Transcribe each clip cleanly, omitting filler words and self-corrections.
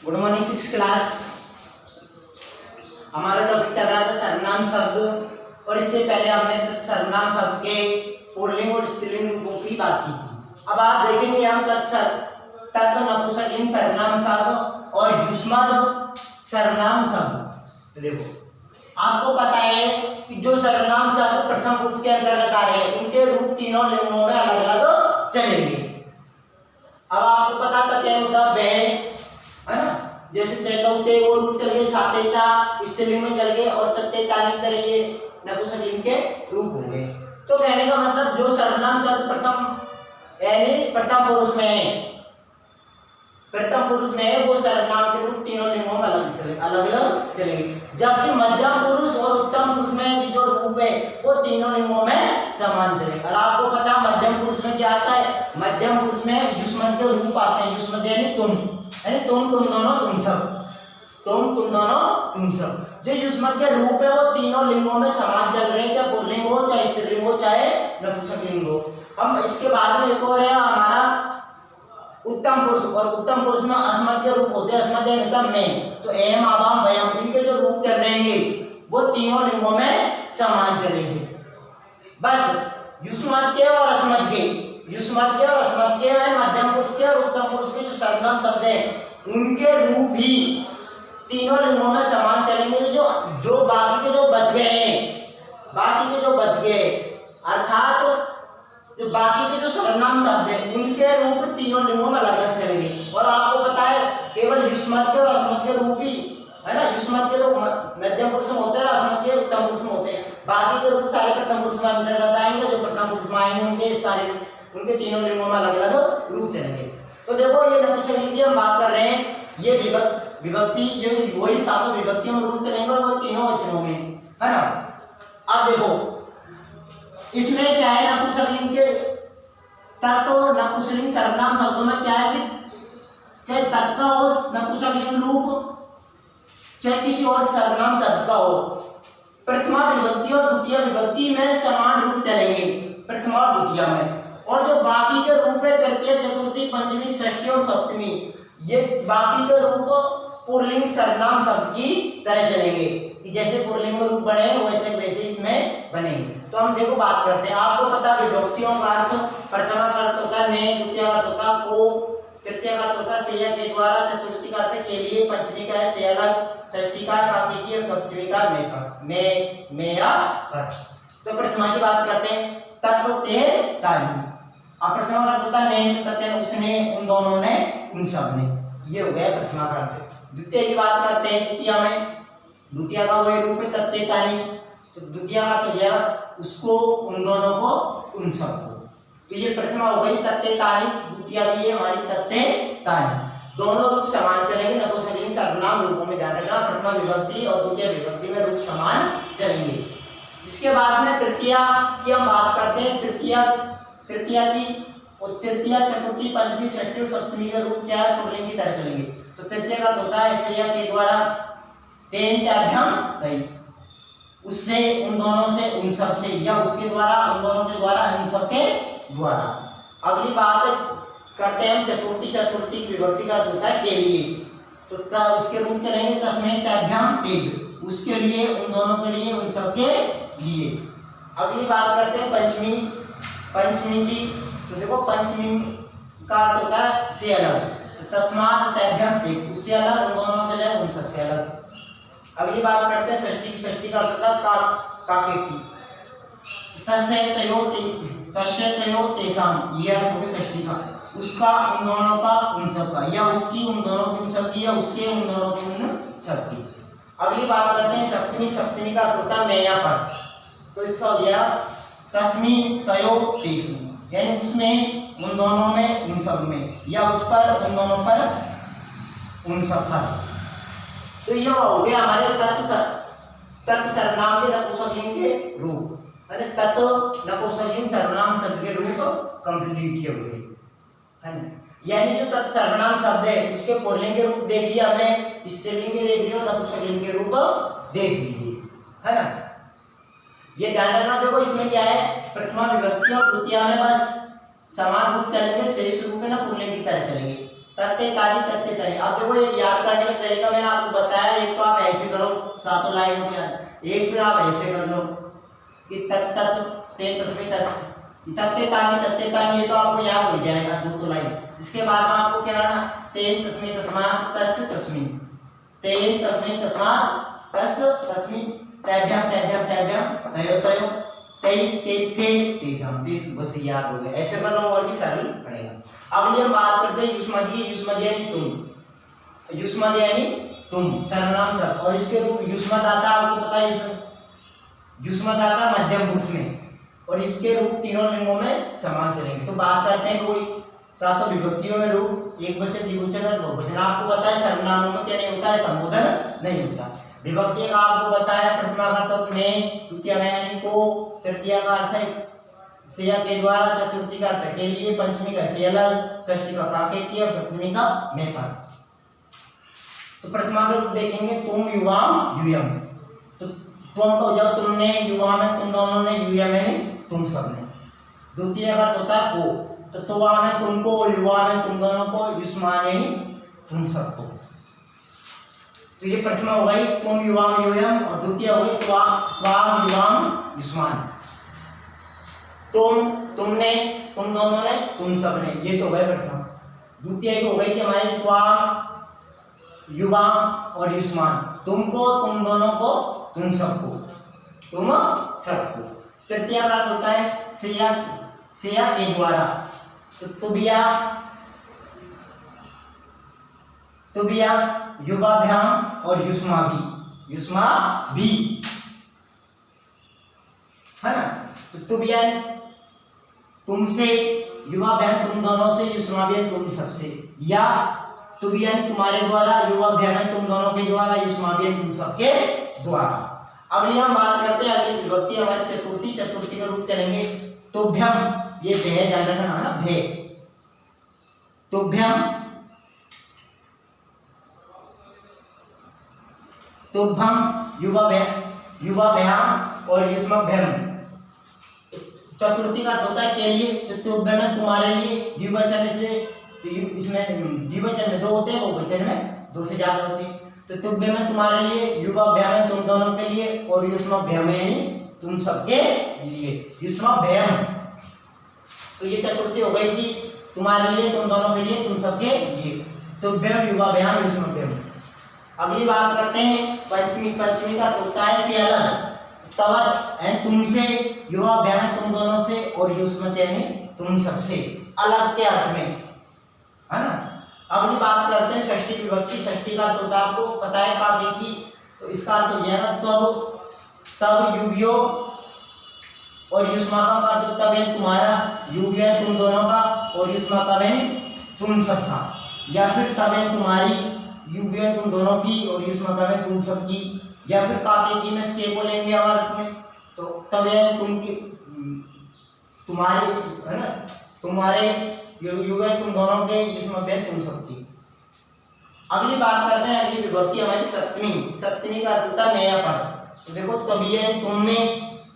Good morning six class. हमारा topic चल रहा था सर्वनाम शब्द और इससे पहले हमने सर्वनाम शब्द के पुल्लिंग और स्त्रीलिंग रूपों की बात की थी। अब आप देखेंगे हम तत् नपुंसकलिंग सर्वनाम शब्द और युष्मद सर्वनाम शब्द। तो देखो आपको पता है कि जो सर्वनाम शब्द प्रथम पुरुष के अंतर्गत आ रहे हैं उनके रूप तीनों लिंगों में अलग अलग चलेंगे। अब आपको पता था क्या होता है ना, जैसे सैकौते वो रूप चल गए, सातेता स्त्रीलिंग में चल गए और तत्तेता की तरह ये नपुंसकलिंग के रूप होंगे। तो कहने का मतलब जो सर्वनाम शब्द प्रथम यानी प्रथम पुरुष में है वो सर्वनाम के रूप तीनों लिंगों में अलग अलग चलेंगे, जबकि मध्यम पुरुष और उत्तम पुरुष में जो रूप है वो तीनों लिंगों में समान चलेंगे। और आपको पता मध्यम पुरुष में क्या आता है, मध्यम पुरुष में युष्मद के रूप आते हैं। युष्मद यानी तुम दोनों तुम सब, तुम दोनों तुम सब। जो युष्मद के रूप है वो तीनों लिंगों में समान चल रहे हैं, चाहे पुल्लिंग हो चाहे स्त्रीलिंग हो चाहे नपुंसकलिंग हो। हम इसके बाद में एक और है हमारा उत्तम पुरुष, और उत्तम पुरुष में अस्मद के रूप होते हैं। अस्मद यानी उत्तम में, तो एम आवाम वयम इनके जो रूप चल रहेंगे वो तीनों लिंगों में समान चलेंगे। बस युष्मद के और अस्मद के मध्यम पुरुष के और उत्तम पुरुष के जो सर्वनाम शब्द है उनके रूप ही तीनों लिंगों में समान चलेंगे। जो बाकी के जो बच गए अर्थात जो बाकी के जो सर्वनाम शब्द है उनके रूप तीनों लिंगों में अलग अलग चलेंगे। और आपको पता है केवल युष्मद के और अस्मद के रूप ही है ना, युष्मद के जो मध्यम पुरुष में होते हैं और अस्मद के उत्तम पुरुष में होते हैं। बाकी के रूप सारे प्रथम पुरुष में अंतर्गत आएंगे। जो प्रथम पुरुष में आएंगे उनके तीनों लिंगों में अलग अलग रूप चलेंगे। तो देखो ये नपुंसकलिंग की हम बात कर रहे हैं, ये विभक्ति ये वही सातों विभक्तियों में रूप चलेंगे और वो तीनों वचनों में, है ना। अब देखो इसमें क्या है, नपुंसकलिंग के नपुंसकलिंग सर्वनाम शब्दों में क्या है कि चाहे तत् का हो नपुंसकलिंग रूप, चाहे किसी और सर्वनाम शब्द का हो, प्रथमा विभक्ति और द्वितीय विभक्ति में समान रूप चलेंगे, प्रथमा और द्वितीय में। और जो बाकी के रूप है तृतीय चतुर्थी पंचमी षष्ठी और सप्तमी, ये बाकी के रूप पुल्लिंग सर्वनाम शब्द की तरह चलेंगे। जैसे पुल्लिंग में रूप बने वैसे इसमें बनेंगे। तो हम देखो बात करते हैं। आपको पता विभक्तियों का अर्थ, प्रथमा का अर्थ होता है ने, द्वितीय का अर्थ होता है को, तृतीय का अर्थ होता है सेया के द्वारा, चतुर्थी का अर्थ के लिए, पंचमी का है से अलग, षष्ठी का काके की और सप्तमी का में या पर। तो प्रथमा की बात करते हैं, तत्ते ताली। अब प्रथमा का अर्थ होता है ने, तत्ते उसने, उन दोनों ने, उन सब ने, ये हो गया प्रथमा का अर्थ। द्वितीय की बात करते हैं, द्वितीय का वही रूप है तत्ते ताली। तो द्वितीय का अर्थ गया उसको, उन दोनों को, उन सबको। तो ये प्रथमा हो गई तत्ते ताली, द्वितीय भी है हमारी तत्ते ताली। दोनों रूप समान चलेंगे नपुंसकलिंग सर्वनाम रूपों में। ध्यान रखना प्रथमा विभक्ति और द्वितीय विभक्ति में रूप समान चलेंगे। इसके बाद में तृतीय की हम बात करते हैं। तृतीय की और तृतीय चतुर्थी पंचमी षष्ठी और सप्तमी के रूप क्या है, पुल्लिंग की तरह चलेंगे। तो तृतीय का होता है सेया के द्वारा, तेन त्याभ्याम तै, उससे, उन दोनों से, उन सब से, या उसके द्वारा, उन दोनों के द्वारा, उन सब के द्वारा। अगली बात करते हैं हम चतुर्थी विभक्ति का होता है के लिए। तो उसके रूप चलेंगे तस्मै त्याभ्याम तेभ्य, उसके लिए, उन दोनों के लिए, उन सब के लिए। अगली बात करते हैं पंचमी की। तो देखो पंचमी का अर्थ होता है से अलग, तो तस्मात् त्याभ्याम तेभ्य, उससे अलग, उन दोनों से अलग, उन सब से अलग। अगली बात करते हैं षष्ठी का अर्थ होता है काके की। तस्य तयो तेषाम, ये अर्थ हो गया षष्ठी का, उसका, उन दोनों का, उन सब का, या उसकी, उन दोनों की, उन सब की, या उसके, उन दोनों के, उन सब की। अगली बात करते हैं सप्तमी का अर्थ होता है मैं या पर। तो इसका हो गया तस्मी तयो तेषु, यानी उसमें, उन दोनों में, उन सब में, या उस पर, उन दोनों पर, उन सब पर। तो यह हो गया हमारे तत् सर्वनाम के नपुंसकलिंग के रूप, यानी तत् नपुंसकलिंग सर्वनाम शब्द के रूप कंप्लीट किए हुए, है ना। यानी जो तत् सर्वनाम शब्द है उसके पुल्लिंग के रूप देख लिया हमने, स्त्रीलिंग के देख लिए और नपुंसकलिंग के रूप देख लिए, है ना। ये ध्यान रखना। देखो इसमें क्या है, प्रथमा विभक्ति और द्वितीय में बस समान रूप चलेंगे, शेष रूप में ना पुल्लिंग की तरह चलेंगे। तत्ते तानी तत्ते तानी। अब देखो ये याद करने का तरीका मैंने आपको बताया, एक तो आप ऐसे करो सातों लाइनों को याद, एक फिर आप ऐसे कर लो कि तत् तत् ते तस्मै तस्, तत्ते तानी ये तो आपको याद हो जाएगा दो लाइन। इसके बाद में आपको क्या करना, तेन तस्मै तस्मात् तस्य तस्मिन्, तेन तस्मै तस्मात् तस्य तस्मिन्, तैभ्यं तैभ्यं तैभ्यं तयो तयो तै ते ते तेषां, दिस बस याद हो गया। ऐसे कर लो और भी सरल पड़ेगा। अगली हम बात करते हैं युष्मदीय। युष्मदीय यानी तुम, युष्मदीय यानी तुम सर्वनाम सब, और इसके रूप युष्मद आता है, आपको पता है युष्मद आता मध्यम पुरुष में, और इसके रूप तीनों लिंगों में समान चलेंगे। तो बात करते हैं कोई सातों विभक्तियों में रूप एकवचन द्विवचन और बहुवचन। आपको पता है सर्वनामों में क्या नहीं होता है, संबोधन नहीं होता। विभक्ति का आपको पता है, प्रथमा का अर्थ में, द्वितीय में यानी को, तृतीय का अर्थ है से या के द्वारा, चतुर्थी का अर्थ के लिए, पंचमी का से अलग, षष्ठी का के की, और सप्तमी का में पर। तो प्रथमा का रूप देखेंगे तुम युवाम यूयम, तो तुम का हो जाओ तुमने, युवा में तुम दोनों ने, यूयम में तुम सब ने। द्वितीय का होता है को, तो तुवा में तुमको, युवा में तुम दोनों को, युष्मान यानी तुम सबको। तो ये प्रथमा हो गई तुम युवाम यूयम, और द्वितीय हो गई त्वाम युवाम युष्मान। तुम, तुमने, तुम दोनों ने, तुम सब ने, ये तो गए प्रथमा। द्वितीय हो गई कि हमारे त्वाम युवाम और युष्मान, तुमको, तुम दोनों को, तुम सबको, तुम सबको। तृतीय का अर्थ होता है सेया के द्वारा, तो तुबिया युवाभ्याम और युष्मा भी है ना। तो तुबिया तुमसे, युवाभ्याम तुम दोनों से, युष्मा भी तुम सबसे, या तुबिया तुम्हारे द्वारा, युवाभ्याम तुम दोनों के द्वारा, युष्मा भी तुम सबके द्वारा। अगली हम बात करते हैं, अगली विभक्ति हमारी चतुर्थी। चतुर्थी का रूप चलेंगे तुभ्यम, ये भय ज्यादा है ना, भय, तुभ्यम तुभ्यम युवाभ्याम और युष्मभ्यम। चतुर्थी का अर्थ होता है के लिए, तो तुभ्यम में तुम्हारे लिए, द्विवचन से, तो इसमें द्विवचन में दो होते हैं, बहुवचन में दो से ज्यादा होते हैं। तो तुभ्य में तुम्हारे लिए, युवाभ्याम तुम दोनों के लिए, और युष्मभ्यम तुम सबके लिए, युष्मभ्यम। तो ये चतुर्थी हो गई थी तुम्हारे लिए, तुम दोनों के लिए, तुम सबके लिए, तुभ्यम युवाभ्याम युष्मभ्यम। अगली बात करते हैं पंचमी। पंचमी का होता है से अलग, तवत यानी तुमसे, युवाभ्याम तुम दोनों से, और युष्मत यानी तुम सबसे, अलग के अर्थ में, है ना। अगली बात करते हैं षष्ठी विभक्ति। षष्ठी का अर्थ होता है, आपको पता है काव्य की, तो इसका अर्थ हो जाएगा तब युग्यो, और युष्मा का अर्थ तब है तुम्हारा, युग है तुम दोनों का, और युष्मा तब है तुम सबका, या फिर तब है तुम्हारी, युग है तुम दोनों की, और युष्मा तब है तुम सबकी, या फिर काव्य की में स्टे बोलेंगे अर्थ में, तो तब है तुमकी, तुम्हारे, है ना, तुम्हारे युग है तुम दोनों के, युष्मा है तुम सबकी। अगली बात करते हैं, अगली विभक्ति हमारी सप्तमी। सप्तमी का अर्थ होता है नया पद। तो देखो तभी है तुमने,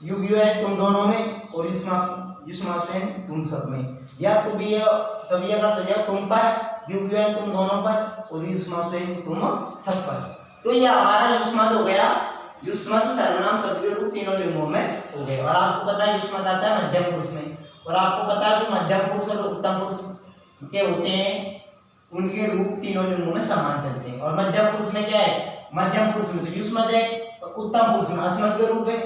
युग है तुम दोनों में, और युष्मा है तुम सब में, या तभी का अर्थ है तुम पर, युग है तुम दोनों पर, और युष्मा है तुम सब पर। तो ये हमारा युष्मद हो गया। युष्मद सर्वनाम शब्द के रूप तीनों लिंगों में हो गए। और आपको पता है युष्मद आता है मध्यम पुरुष में, और आपको पता है कि मध्यम पुरुष और उत्तम पुरुष के होते हैं, उनके रूप तीनों लिंगों में समान चलते हैं। और मध्यम पुरुष में क्या है, मध्यम पुरुष में तो युष्मद है, और उत्तम पुरुष में अस्मद के रूप है।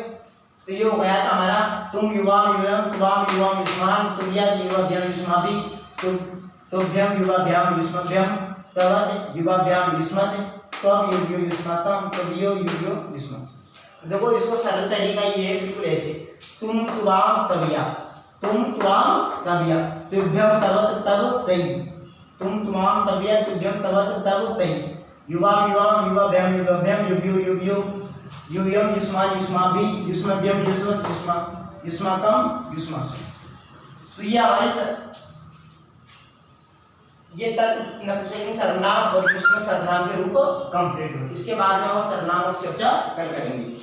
तो ये हो गया था हमारा तुम युवाम यूयम, तुवाम युवाम युष्मान, तुभ्या युवाभ्याम युष्माभि, तुभ्यम युवाभ्याम युष्मभ्यम, तवत युवाभ्याम युष्मत्, तम युग्यो युष्मतम, तबियो युग्यो युष्मत्। देखो इसको सरल तरीका ये है, बिल्कुल ऐसे, तुम तुवाम तबिया, तुम तुवाम तबिया, तुभ्यम तवत तब तई, तुम तुवाम तबिया, तुभ्यम तवत तब तई, युवाम युवाम युवाभ्याम युवाभ्याम, युग्यो युग्यो युयम युष्मान युष्माभि, युष्मभ्यम युष्मत् युष्मा, युष्माकम युष्मासु। तो ये हमारे ये तत्व नपुंसकलिंग सर्वनाम और युष्म सर्वनाम के रूप कंप्लीट हुए। इसके बाद में और सर्वनामों की चर्चा कल करेंगे।